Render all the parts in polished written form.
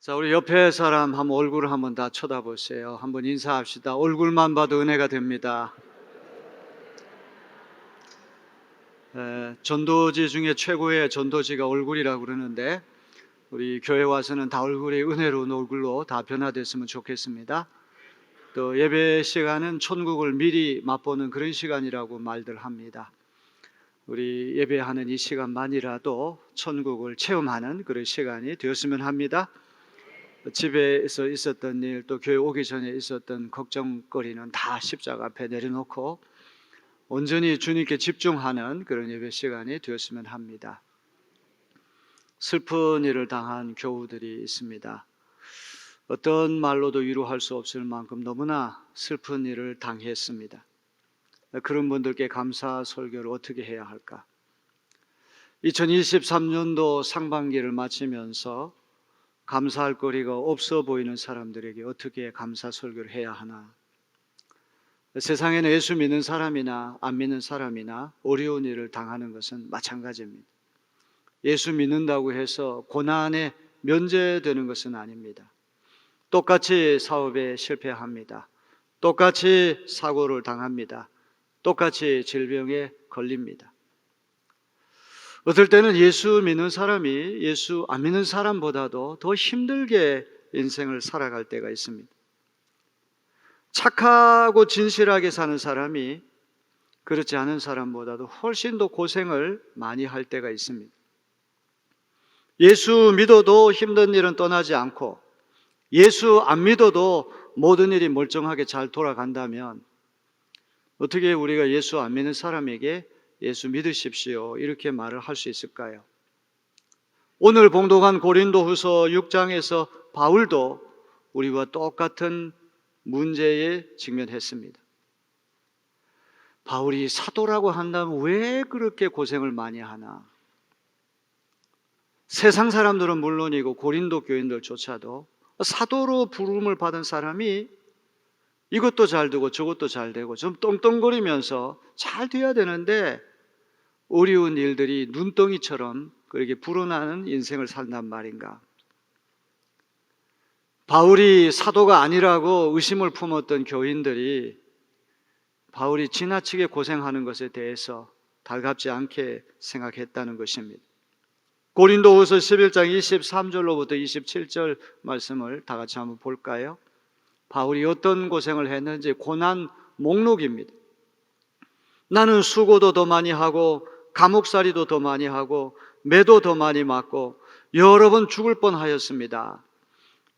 자, 우리 옆에 사람 한번 얼굴을 한번 다 쳐다보세요. 한번 인사합시다. 얼굴만 봐도 은혜가 됩니다. 전도지 중에 최고의 전도지가 얼굴이라고 그러는데 우리 교회 와서는 다 얼굴이 은혜로운 얼굴로 다 변화됐으면 좋겠습니다. 또 예배 시간은 천국을 미리 맛보는 그런 시간이라고 말들 합니다. 우리 예배하는 이 시간만이라도 천국을 체험하는 그런 시간이 되었으면 합니다. 집에서 있었던 일, 또 교회 오기 전에 있었던 걱정거리는 다 십자가 앞에 내려놓고 온전히 주님께 집중하는 그런 예배 시간이 되었으면 합니다. 슬픈 일을 당한 교우들이 있습니다. 어떤 말로도 위로할 수 없을 만큼 너무나 슬픈 일을 당했습니다. 그런 분들께 감사 설교를 어떻게 해야 할까? 2023년도 상반기를 마치면서 감사할 거리가 없어 보이는 사람들에게 어떻게 감사 설교를 해야 하나? 세상에는 예수 믿는 사람이나 안 믿는 사람이나 어려운 일을 당하는 것은 마찬가지입니다. 예수 믿는다고 해서 고난에 면제되는 것은 아닙니다. 똑같이 사업에 실패합니다. 똑같이 사고를 당합니다. 똑같이 질병에 걸립니다. 어떨 때는 예수 믿는 사람이 예수 안 믿는 사람보다도 더 힘들게 인생을 살아갈 때가 있습니다. 착하고 진실하게 사는 사람이 그렇지 않은 사람보다도 훨씬 더 고생을 많이 할 때가 있습니다. 예수 믿어도 힘든 일은 떠나지 않고 예수 안 믿어도 모든 일이 멀쩡하게 잘 돌아간다면 어떻게 우리가 예수 안 믿는 사람에게 예수 믿으십시오 이렇게 말을 할 수 있을까요? 오늘 봉독한 고린도후서 6장에서 바울도 우리와 똑같은 문제에 직면했습니다. 바울이 사도라고 한다면 왜 그렇게 고생을 많이 하나? 세상 사람들은 물론이고 고린도 교인들조차도 사도로 부름을 받은 사람이 이것도 잘 되고 저것도 잘 되고 좀 떵떵거리면서 잘 돼야 되는데 어려운 일들이 눈덩이처럼 그렇게 불어나는 인생을 산단 말인가? 바울이 사도가 아니라고 의심을 품었던 교인들이 바울이 지나치게 고생하는 것에 대해서 달갑지 않게 생각했다는 것입니다. 고린도후서 11장 23절로부터 27절 말씀을 다 같이 한번 볼까요? 바울이 어떤 고생을 했는지 고난 목록입니다. 나는 수고도 더 많이 하고 감옥살이도 더 많이 하고 매도 더 많이 맞고 여러 번 죽을 뻔하였습니다.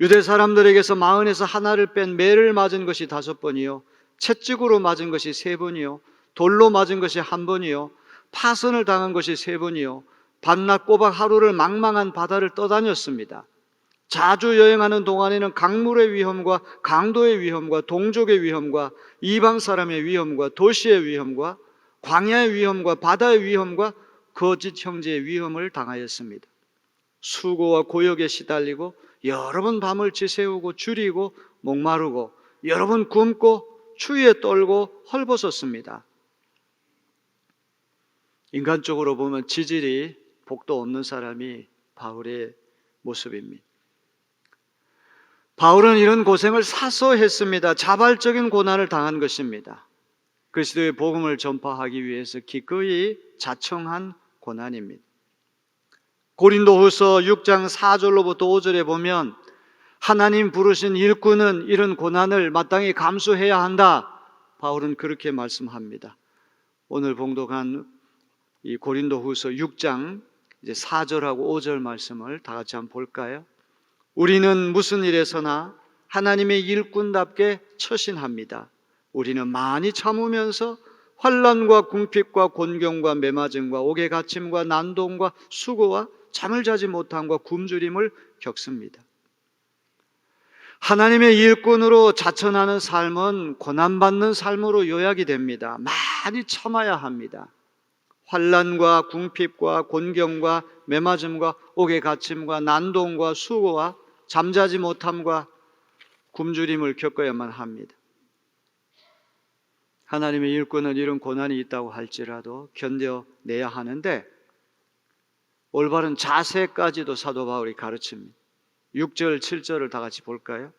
유대 사람들에게서 마흔에서 하나를 뺀 매를 맞은 것이 5번이요 채찍으로 맞은 것이 3번이요 돌로 맞은 것이 1번이요 파선을 당한 것이 3번이요 밤낮 꼬박 하루를 망망한 바다를 떠다녔습니다. 자주 여행하는 동안에는 강물의 위험과 강도의 위험과 동족의 위험과 이방 사람의 위험과 도시의 위험과 광야의 위험과 바다의 위험과 거짓 형제의 위험을 당하였습니다. 수고와 고역에 시달리고 여러 번 밤을 지새우고 줄이고 목마르고 여러 번 굶고 추위에 떨고 헐벗었습니다. 인간적으로 보면 지질이 복도 없는 사람이 바울의 모습입니다. 바울은 이런 고생을 사소했습니다. 자발적인 고난을 당한 것입니다. 그리스도의 복음을 전파하기 위해서 기꺼이 자청한 고난입니다. 고린도후서 6장 4절로부터 5절에 보면 하나님 부르신 일꾼은 이런 고난을 마땅히 감수해야 한다. 바울은 그렇게 말씀합니다. 오늘 봉독한 이 고린도후서 6장 이제 4절하고 5절 말씀을 다 같이 한번 볼까요? 우리는 무슨 일에서나 하나님의 일꾼답게 처신합니다. 우리는 많이 참으면서 환난과 궁핍과 곤경과 매맞음과 옥에 갇힘과 난동과 수고와 잠을 자지 못함과 굶주림을 겪습니다. 하나님의 일꾼으로 자천하는 삶은 고난받는 삶으로 요약이 됩니다. 많이 참아야 합니다. 환난과 궁핍과 곤경과 매맞음과 옥에 갇힘과 난동과 수고와 잠자지 못함과 굶주림을 겪어야만 합니다. 하나님의 일꾼은 이런 고난이 있다고 할지라도 견뎌내야 하는데 올바른 자세까지도 사도 바울이 가르칩니다. 6절, 7절을 다 같이 볼까요?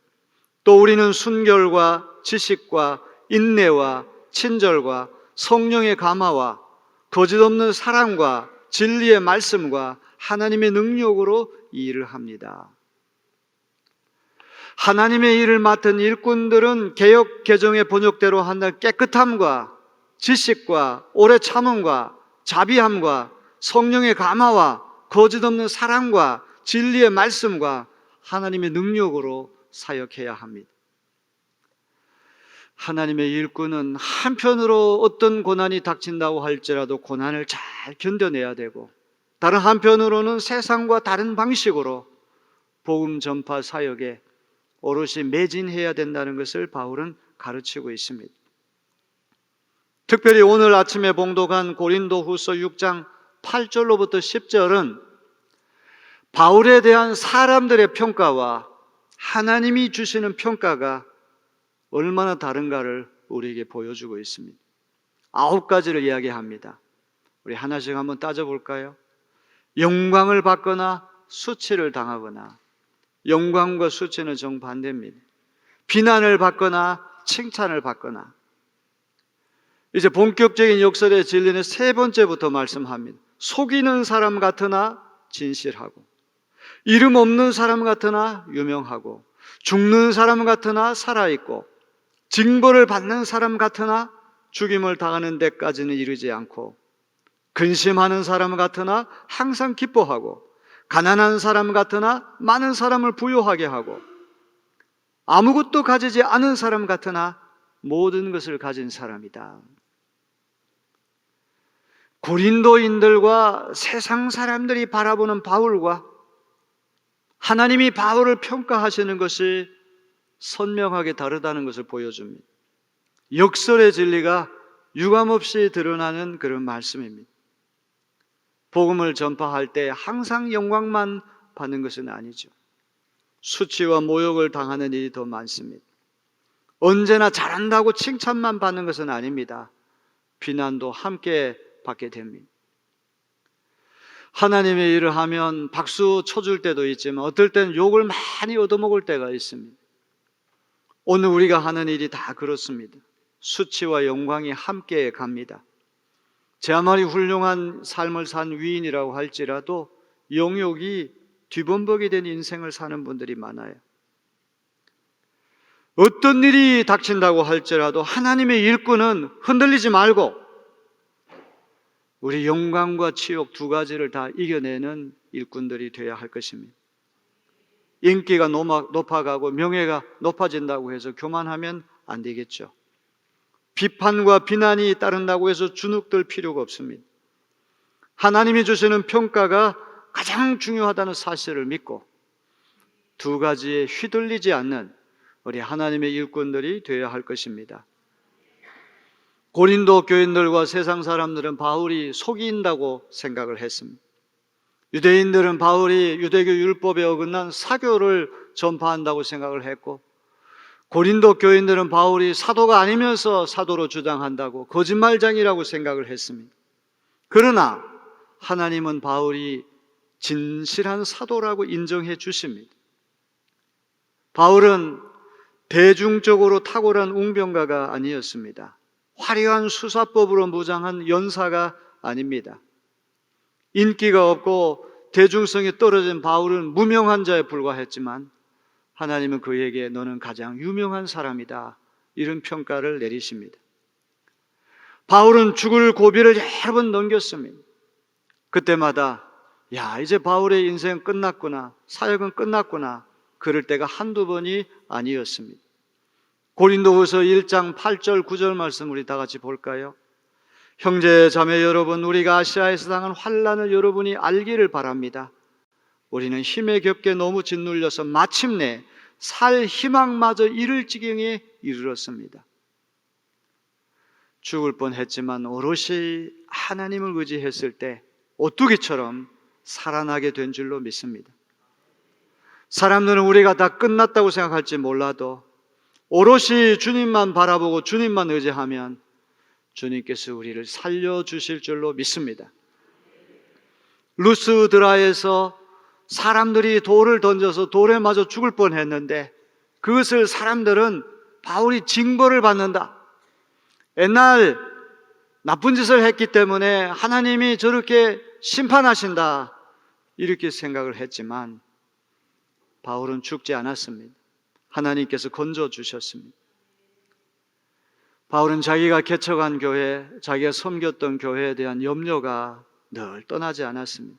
또 우리는 순결과 지식과 인내와 친절과 성령의 감화와 거짓없는 사랑과 진리의 말씀과 하나님의 능력으로 이 일을 합니다. 하나님의 일을 맡은 일꾼들은 개역 개정의 번역대로 한다는 깨끗함과 지식과 오래 참음과 자비함과 성령의 감화와 거짓없는 사랑과 진리의 말씀과 하나님의 능력으로 사역해야 합니다. 하나님의 일꾼은 한편으로 어떤 고난이 닥친다고 할지라도 고난을 잘 견뎌내야 되고, 다른 한편으로는 세상과 다른 방식으로 복음 전파 사역에 오롯이 매진해야 된다는 것을 바울은 가르치고 있습니다. 특별히 오늘 아침에 봉독한 고린도후서 6장 8절로부터 10절은 바울에 대한 사람들의 평가와 하나님이 주시는 평가가 얼마나 다른가를 우리에게 보여주고 있습니다. 9가지를 이야기합니다. 우리 하나씩 한번 따져볼까요? 영광을 받거나 수치를 당하거나, 영광과 수치는 정반대입니다. 비난을 받거나 칭찬을 받거나. 이제 본격적인 역설의 진리는 3번째부터 말씀합니다. 속이는 사람 같으나 진실하고, 이름 없는 사람 같으나 유명하고, 죽는 사람 같으나 살아있고, 징벌을 받는 사람 같으나 죽임을 당하는 데까지는 이르지 않고, 근심하는 사람 같으나 항상 기뻐하고, 가난한 사람 같으나 많은 사람을 부유하게 하고, 아무것도 가지지 않은 사람 같으나 모든 것을 가진 사람이다. 고린도인들과 세상 사람들이 바라보는 바울과 하나님이 바울을 평가하시는 것이 선명하게 다르다는 것을 보여줍니다. 역설의 진리가 유감없이 드러나는 그런 말씀입니다. 복음을 전파할 때 항상 영광만 받는 것은 아니죠. 수치와 모욕을 당하는 일이 더 많습니다. 언제나 잘한다고 칭찬만 받는 것은 아닙니다. 비난도 함께 받게 됩니다. 하나님의 일을 하면 박수 쳐줄 때도 있지만 어떨 때는 욕을 많이 얻어먹을 때가 있습니다. 오늘 우리가 하는 일이 다 그렇습니다. 수치와 영광이 함께 갑니다. 제 아무리 훌륭한 삶을 산 위인이라고 할지라도 영욕이 뒤범벅이 된 인생을 사는 분들이 많아요. 어떤 일이 닥친다고 할지라도 하나님의 일꾼은 흔들리지 말고 우리 영광과 치욕 2가지를 다 이겨내는 일꾼들이 되어야 할 것입니다. 인기가 높아가고 명예가 높아진다고 해서 교만하면 안 되겠죠. 비판과 비난이 따른다고 해서 주눅들 필요가 없습니다. 하나님이 주시는 평가가 가장 중요하다는 사실을 믿고 2가지에 휘둘리지 않는 우리 하나님의 일꾼들이 되어야 할 것입니다. 고린도 교인들과 세상 사람들은 바울이 속인다고 생각을 했습니다. 유대인들은 바울이 유대교 율법에 어긋난 사교를 전파한다고 생각을 했고, 고린도 교인들은 바울이 사도가 아니면서 사도로 주장한다고 거짓말장이라고 생각을 했습니다. 그러나 하나님은 바울이 진실한 사도라고 인정해 주십니다. 바울은 대중적으로 탁월한 웅변가가 아니었습니다. 화려한 수사법으로 무장한 연사가 아닙니다. 인기가 없고 대중성이 떨어진 바울은 무명한 자에 불과했지만 하나님은 그에게 너는 가장 유명한 사람이다, 이런 평가를 내리십니다. 바울은 죽을 고비를 여러 번 넘겼습니다. 그때마다 이제 바울의 인생 끝났구나, 사역은 끝났구나, 그럴 때가 한두 번이 아니었습니다. 고린도후서 1장 8절 9절 말씀 우리 다 같이 볼까요? 형제 자매 여러분, 우리가 아시아에서 당한 환난을 여러분이 알기를 바랍니다. 우리는 힘에 겹게 너무 짓눌려서 마침내 살 희망마저 잃을 지경에 이르렀습니다. 죽을 뻔했지만 오롯이 하나님을 의지했을 때 오뚜기처럼 살아나게 된 줄로 믿습니다. 사람들은 우리가 다 끝났다고 생각할지 몰라도 오롯이 주님만 바라보고 주님만 의지하면 주님께서 우리를 살려주실 줄로 믿습니다. 루스드라에서 사람들이 돌을 던져서 돌에 맞아 죽을 뻔했는데 그것을 사람들은 바울이 징벌을 받는다, 옛날 나쁜 짓을 했기 때문에 하나님이 저렇게 심판하신다, 이렇게 생각을 했지만 바울은 죽지 않았습니다. 하나님께서 건져 주셨습니다. 바울은 자기가 개척한 교회, 자기가 섬겼던 교회에 대한 염려가 늘 떠나지 않았습니다.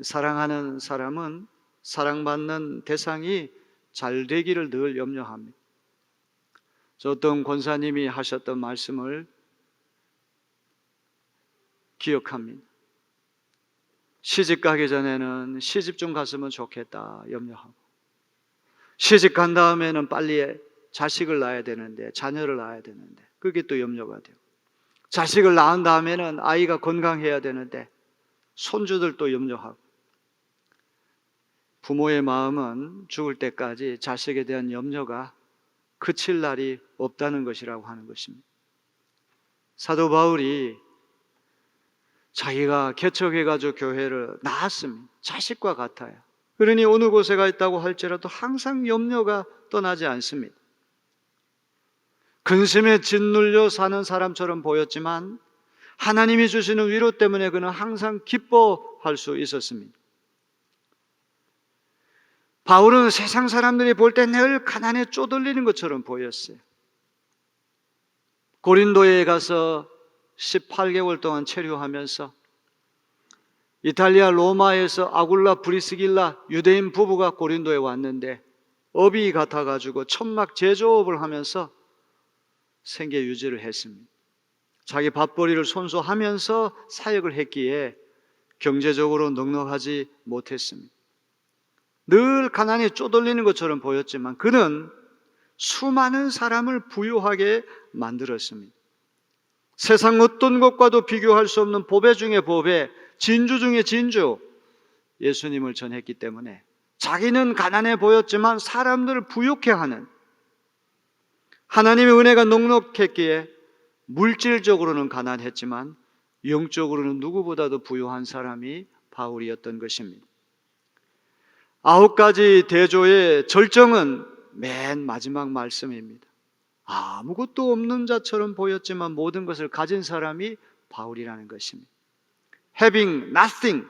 사랑하는 사람은 사랑받는 대상이 잘 되기를 늘 염려합니다. 저 어떤 권사님이 하셨던 말씀을 기억합니다. 시집 가기 전에는 시집 좀 갔으면 좋겠다 염려하고, 시집 간 다음에는 빨리 자식을 낳아야 되는데, 자녀를 낳아야 되는데 그게 또 염려가 돼요. 자식을 낳은 다음에는 아이가 건강해야 되는데 손주들도 염려하고, 부모의 마음은 죽을 때까지 자식에 대한 염려가 그칠 날이 없다는 것이라고 하는 것입니다. 사도 바울이 자기가 개척해가지고 교회를 낳았습니다. 자식과 같아요. 그러니 어느 곳에 가 있다고 할지라도 항상 염려가 떠나지 않습니다. 근심에 짓눌려 사는 사람처럼 보였지만 하나님이 주시는 위로 때문에 그는 항상 기뻐할 수 있었습니다. 바울은 세상 사람들이 볼 때 늘 가난에 쪼들리는 것처럼 보였어요. 고린도에 가서 18개월 동안 체류하면서 이탈리아 로마에서 아굴라 브리스길라 유대인 부부가 고린도에 왔는데 업이 같아가지고 천막 제조업을 하면서 생계 유지를 했습니다. 자기 밥벌이를 손소하면서 사역을 했기에 경제적으로 넉넉하지 못했습니다. 늘 가난에 쪼들리는 것처럼 보였지만 그는 수많은 사람을 부유하게 만들었습니다. 세상 어떤 것과도 비교할 수 없는 보배 중에 보배, 진주 중에 진주, 예수님을 전했기 때문에 자기는 가난해 보였지만 사람들을 부유케 하는, 하나님의 은혜가 넉넉했기에 물질적으로는 가난했지만 영적으로는 누구보다도 부유한 사람이 바울이었던 것입니다. 9가지 대조의 절정은 맨 마지막 말씀입니다. 아무것도 없는 자처럼 보였지만 모든 것을 가진 사람이 바울이라는 것입니다. Having nothing,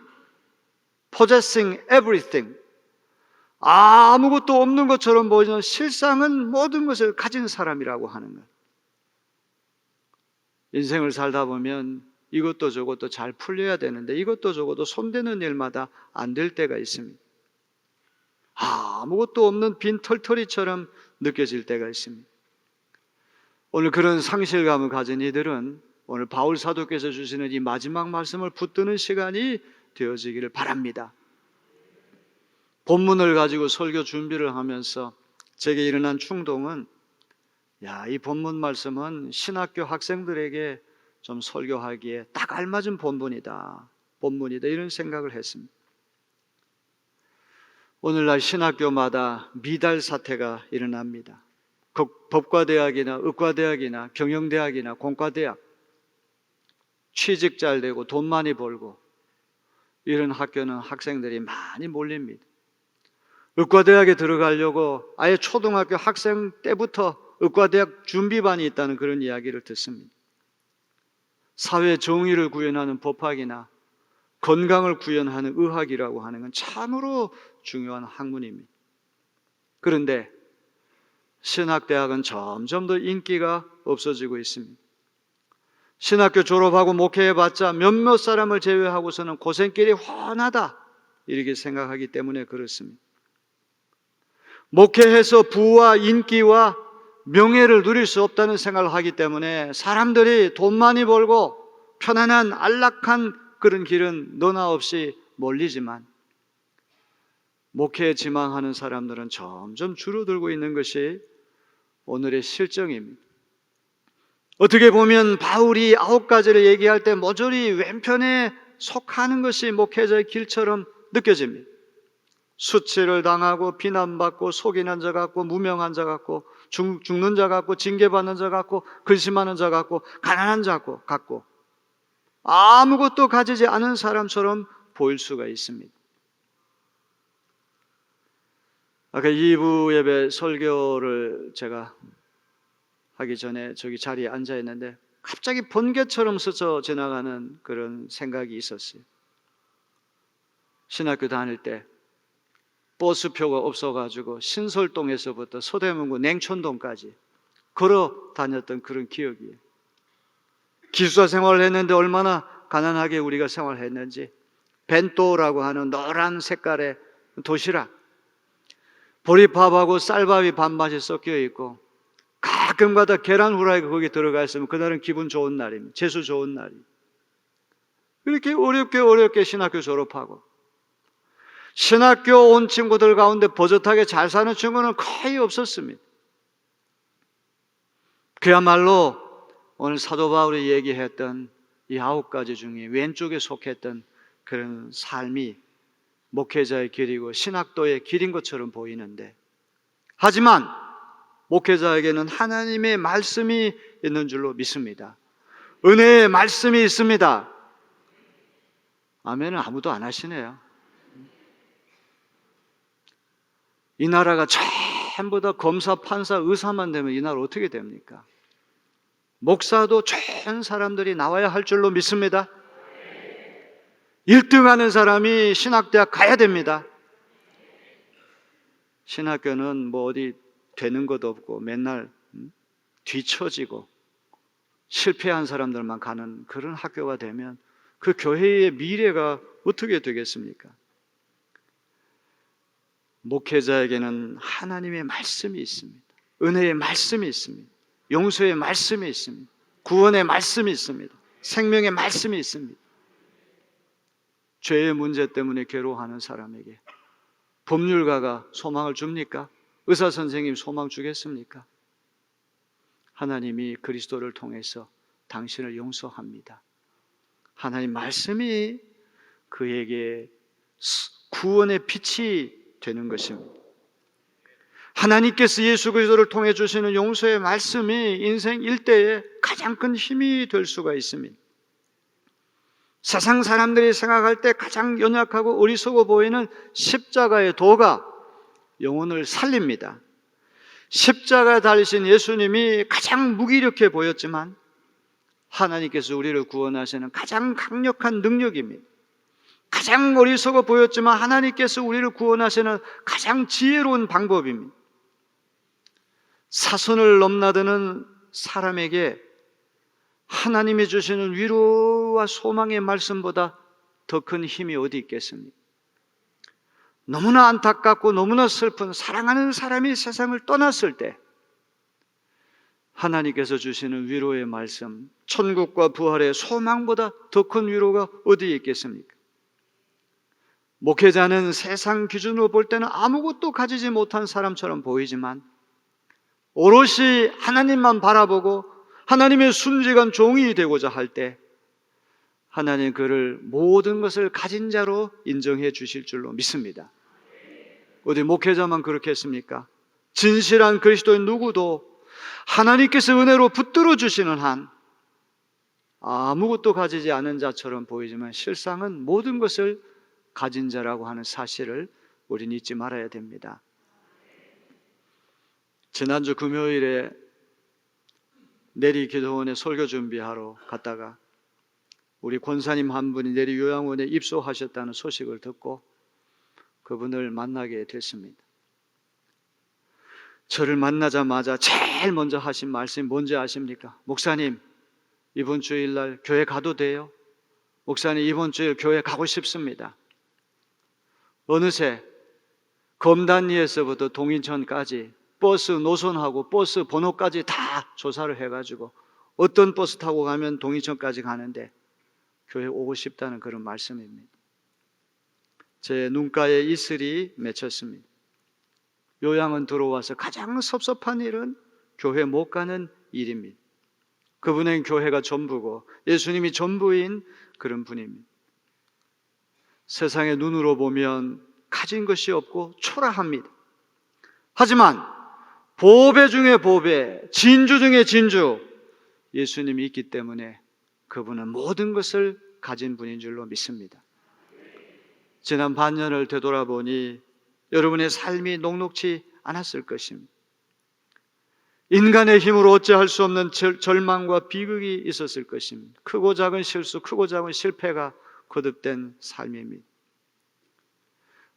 possessing everything. 아무것도 없는 것처럼 보이는 실상은 모든 것을 가진 사람이라고 하는 것. 인생을 살다 보면 이것도 저것도 잘 풀려야 되는데 이것도 저것도 손대는 일마다 안 될 때가 있습니다. 아무것도 없는 빈 털터리처럼 느껴질 때가 있습니다. 오늘 그런 상실감을 가진 이들은 오늘 바울 사도께서 주시는 이 마지막 말씀을 붙드는 시간이 되어지기를 바랍니다. 본문을 가지고 설교 준비를 하면서 제게 일어난 충동은, 이 본문 말씀은 신학교 학생들에게 좀 설교하기에 딱 알맞은 본문이다 이런 생각을 했습니다. 오늘날 신학교마다 미달 사태가 일어납니다. 법과대학이나 의과대학이나 경영대학이나 공과대학, 취직 잘 되고 돈 많이 벌고 이런 학교는 학생들이 많이 몰립니다. 의과대학에 들어가려고 아예 초등학교 학생 때부터 의과대학 준비반이 있다는 그런 이야기를 듣습니다. 사회 정의를 구현하는 법학이나 건강을 구현하는 의학이라고 하는 건 참으로 중요한 학문입니다. 그런데 신학대학은 점점 더 인기가 없어지고 있습니다. 신학교 졸업하고 목회해봤자 몇몇 사람을 제외하고서는 고생길이 훤하다 이렇게 생각하기 때문에 그렇습니다. 목회해서 부와 인기와 명예를 누릴 수 없다는 생각을 하기 때문에 사람들이 돈 많이 벌고 편안한 안락한 그런 길은 너나 없이 몰리지만 목회에 지망하는 사람들은 점점 줄어들고 있는 것이 오늘의 실정입니다. 어떻게 보면 바울이 9가지를 얘기할 때 모조리 왼편에 속하는 것이 목회자의 길처럼 느껴집니다. 수치를 당하고 비난받고 속이는 자 같고 무명한 자 같고 죽는 자 같고 징계받는 자 같고 근심하는 자 같고 가난한 자 같고 아무것도 가지지 않은 사람처럼 보일 수가 있습니다. 아까 2부 예배 설교를 제가 하기 전에 저기 자리에 앉아 있는데 갑자기 번개처럼 스쳐 지나가는 그런 생각이 있었어요. 신학교 다닐 때 버스표가 없어가지고 신설동에서부터 서대문구 냉천동까지 걸어 다녔던 그런 기억이에요. 기숙사 생활을 했는데 얼마나 가난하게 우리가 생활했는지, 벤또라고 하는 노란 색깔의 도시락, 보리밥하고 쌀밥이 반반씩 섞여 있고 가끔가다 계란 후라이가 거기 들어가 있으면 그날은 기분 좋은 날입니다. 재수 좋은 날입니다. 이렇게 어렵게 신학교 졸업하고, 신학교 온 친구들 가운데 버젓하게 잘 사는 친구는 거의 없었습니다. 그야말로 오늘 사도 바울이 얘기했던 이 9가지 중에 왼쪽에 속했던 그런 삶이 목회자의 길이고 신학도의 길인 것처럼 보이는데, 하지만 목회자에게는 하나님의 말씀이 있는 줄로 믿습니다. 은혜의 말씀이 있습니다. 아멘은 아무도 안 하시네요. 이 나라가 전부 다 검사, 판사, 의사만 되면 이 나라 어떻게 됩니까? 목사도 좋은 사람들이 나와야 할 줄로 믿습니다. 1등 하는 사람이 신학대학 가야 됩니다. 신학교는 뭐 어디 되는 것도 없고 맨날 뒤처지고 실패한 사람들만 가는 그런 학교가 되면 그 교회의 미래가 어떻게 되겠습니까? 목회자에게는 하나님의 말씀이 있습니다. 은혜의 말씀이 있습니다. 용서의 말씀이 있습니다. 구원의 말씀이 있습니다. 생명의 말씀이 있습니다. 죄의 문제 때문에 괴로워하는 사람에게 법률가가 소망을 줍니까? 의사 선생님 소망 주겠습니까? 하나님이 그리스도를 통해서 당신을 용서합니다. 하나님 말씀이 그에게 구원의 빛이 되는 것입니다. 하나님께서 예수 그리스도를 통해 주시는 용서의 말씀이 인생 일대에 가장 큰 힘이 될 수가 있습니다. 세상 사람들이 생각할 때 가장 연약하고 어리석어 보이는 십자가의 도가 영혼을 살립니다. 십자가 달리신 예수님이 가장 무기력해 보였지만 하나님께서 우리를 구원하시는 가장 강력한 능력입니다. 가장 어리석어 보였지만 하나님께서 우리를 구원하시는 가장 지혜로운 방법입니다. 사선을 넘나드는 사람에게 하나님이 주시는 위로와 소망의 말씀보다 더 큰 힘이 어디 있겠습니까? 너무나 안타깝고 너무나 슬픈 사랑하는 사람이 세상을 떠났을 때 하나님께서 주시는 위로의 말씀, 천국과 부활의 소망보다 더 큰 위로가 어디에 있겠습니까? 목회자는 세상 기준으로 볼 때는 아무것도 가지지 못한 사람처럼 보이지만 오롯이 하나님만 바라보고 하나님의 순직한 종이 되고자 할 때 하나님 그를 모든 것을 가진 자로 인정해 주실 줄로 믿습니다. 어디 목회자만 그렇게 했습니까? 진실한 그리스도인 누구도 하나님께서 은혜로 붙들어 주시는 한 아무것도 가지지 않은 자처럼 보이지만 실상은 모든 것을 가진 자라고 하는 사실을 우리는 잊지 말아야 됩니다. 지난주 금요일에 내리 기도원에 설교 준비하러 갔다가 우리 권사님 한 분이 내리 요양원에 입소하셨다는 소식을 듣고 그분을 만나게 됐습니다. 저를 만나자마자 제일 먼저 하신 말씀이 뭔지 아십니까? 목사님, 이번 주일날 교회 가도 돼요? 목사님, 이번 주일 교회 가고 싶습니다. 어느새 검단리에서부터 동인천까지 버스 노선하고 버스 번호까지 다 조사를 해가지고 어떤 버스 타고 가면 동인천까지 가는데 교회 오고 싶다는 그런 말씀입니다. 제 눈가에 이슬이 맺혔습니다. 요양원 들어와서 가장 섭섭한 일은 교회 못 가는 일입니다. 그분은 교회가 전부고 예수님이 전부인 그런 분입니다. 세상의 눈으로 보면 가진 것이 없고 초라합니다. 하지만 보배 중에 보배, 진주 중에 진주, 예수님이 있기 때문에 그분은 모든 것을 가진 분인 줄로 믿습니다. 지난 반년을 되돌아보니 여러분의 삶이 녹록지 않았을 것입니다. 인간의 힘으로 어찌할 수 없는 절망과 비극이 있었을 것입니다. 크고 작은 실수, 크고 작은 실패가 거듭된 삶입니다.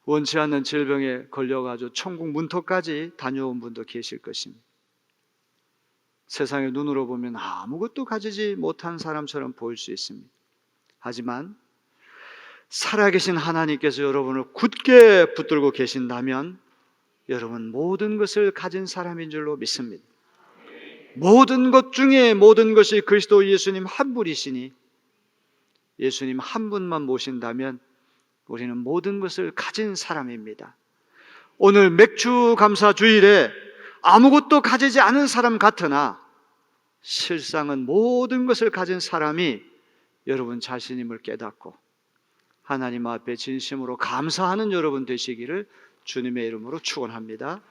원치 않는 질병에 걸려가지고 천국 문턱까지 다녀온 분도 계실 것입니다. 세상의 눈으로 보면 아무것도 가지지 못한 사람처럼 보일 수 있습니다. 하지만 살아계신 하나님께서 여러분을 굳게 붙들고 계신다면 여러분 모든 것을 가진 사람인 줄로 믿습니다. 모든 것 중에 모든 것이 그리스도 예수님 한 분이시니 예수님 한 분만 모신다면 우리는 모든 것을 가진 사람입니다. 오늘 맥주 감사 주일에 아무것도 가지지 않은 사람 같으나 실상은 모든 것을 가진 사람이 여러분 자신임을 깨닫고 하나님 앞에 진심으로 감사하는 여러분 되시기를 주님의 이름으로 축원합니다.